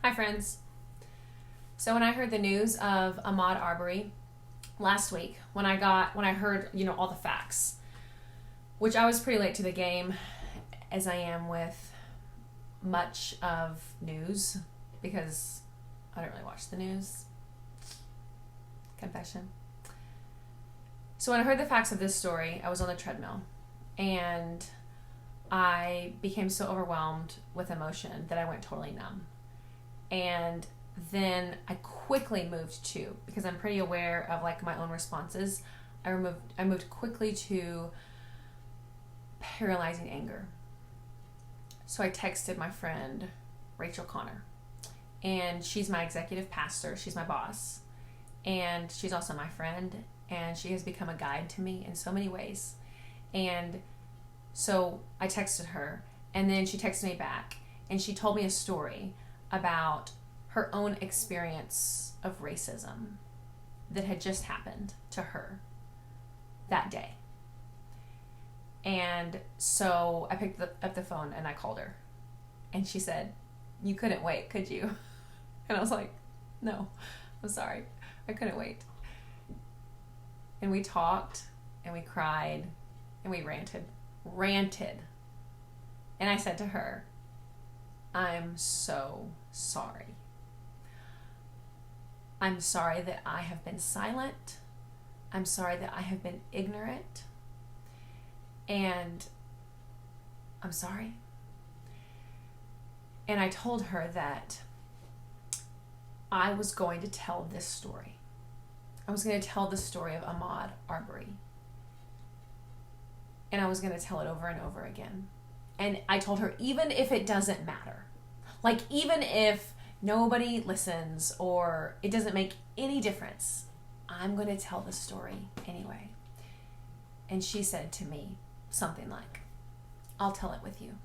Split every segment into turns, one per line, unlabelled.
Hi friends. So when I heard the news of Ahmaud Arbery last week, when I heard, all the facts, which I was pretty late to the game as I am with much of news because I don't really watch the news. Confession. So when I heard the facts of this story, I was on the treadmill and I became so overwhelmed with emotion that I went totally numb. And then I quickly moved to, because I'm pretty aware of my own responses, I moved quickly to paralyzing anger. So I texted my friend Rachel Connor, and she's my executive pastor, she's my boss, and she's also my friend, and she has become a guide to me in so many ways. And so I texted her, and then she texted me back, and she told me a story about her own experience of racism that had just happened to her that day. And so I picked up the phone and I called her, and she said, "You couldn't wait, could you?" And I was like, "No, I'm sorry, I couldn't wait." And we talked and we cried and we ranted. And I said to her, "I'm so sorry. I'm sorry that I have been silent. I'm sorry that I have been ignorant. And I'm sorry." And I told her that I was going to tell this story. I was going to tell the story of Ahmaud Arbery. And I was going to tell it over and over again. And I told her, even if it doesn't matter, even if nobody listens or it doesn't make any difference, I'm going to tell the story anyway. And she said to me something like, "I'll tell it with you."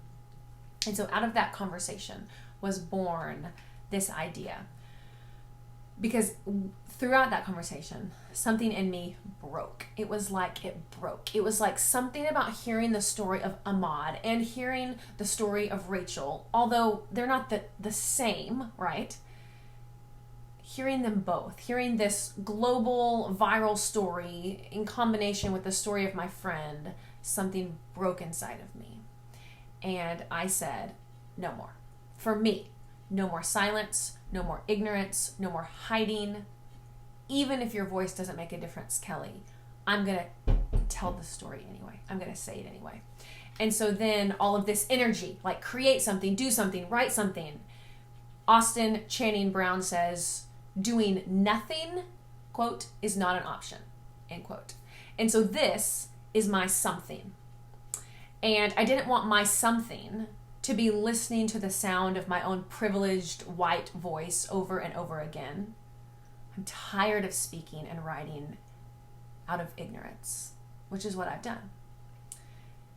And so out of that conversation was born this idea. Because throughout that conversation, something in me broke. It was like it broke. It was like something about hearing the story of Ahmaud and hearing the story of Rachel, although they're not the same, right? Hearing them both, hearing this global viral story in combination with the story of my friend, something broke inside of me. And I said, no more. For me, no more silence, no more ignorance, no more hiding. Even if your voice doesn't make a difference, Kelly, I'm going to tell the story anyway. I'm going to say it anyway. And so then all of this energy, create something, do something, write something. Austin Channing Brown says, doing nothing, quote, is not an option, end quote. And so this is my something. And I didn't want my something to be listening to the sound of my own privileged white voice over and over again. I'm tired of speaking and writing out of ignorance, which is what I've done.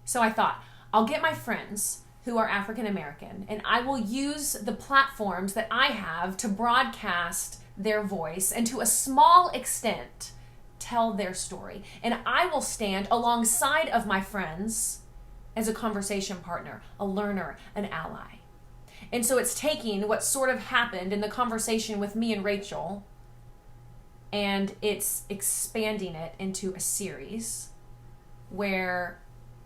So I thought, I'll get my friends who are African American, and I will use the platforms that I have to broadcast their voice and to a small extent tell their story. And I will stand alongside of my friends as a conversation partner, a learner, an ally. And so it's taking what sort of happened in the conversation with me and Rachel, and it's expanding it into a series where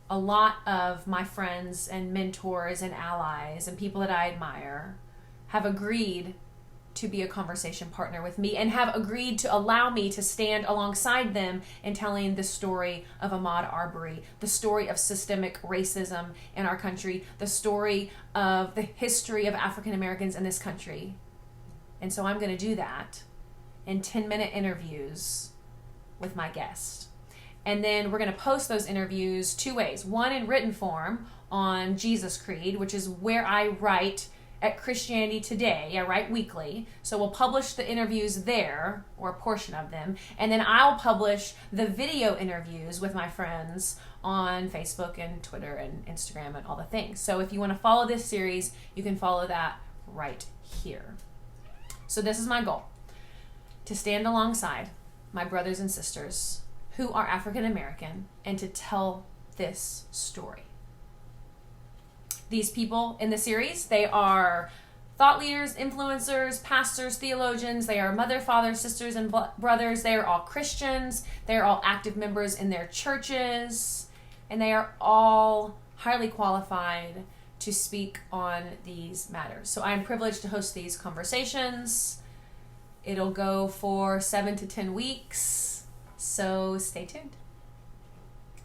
a lot of my friends and mentors and allies and people that I admire have agreed to be a conversation partner with me and have agreed to allow me to stand alongside them in telling the story of Ahmaud Arbery, the story of systemic racism in our country, the story of the history of African Americans in this country. And so I'm going to do that in 10-minute interviews with my guest. And then we're going to post those interviews two ways. One in written form on Jesus Creed, which is where I write at Christianity Today. I write weekly. So we'll publish the interviews there, or a portion of them. And then I'll publish the video interviews with my friends on Facebook and Twitter and Instagram and all the things. So if you want to follow this series, you can follow that right here. So this is my goal: to stand alongside my brothers and sisters who are African American and to tell this story. These people in the series, they are thought leaders, influencers, pastors, theologians. They are mother, father, sisters, and brothers. They are all Christians. They are all active members in their churches. And they are all highly qualified to speak on these matters. So I am privileged to host these conversations. It'll go for 7 to 10 weeks. So stay tuned.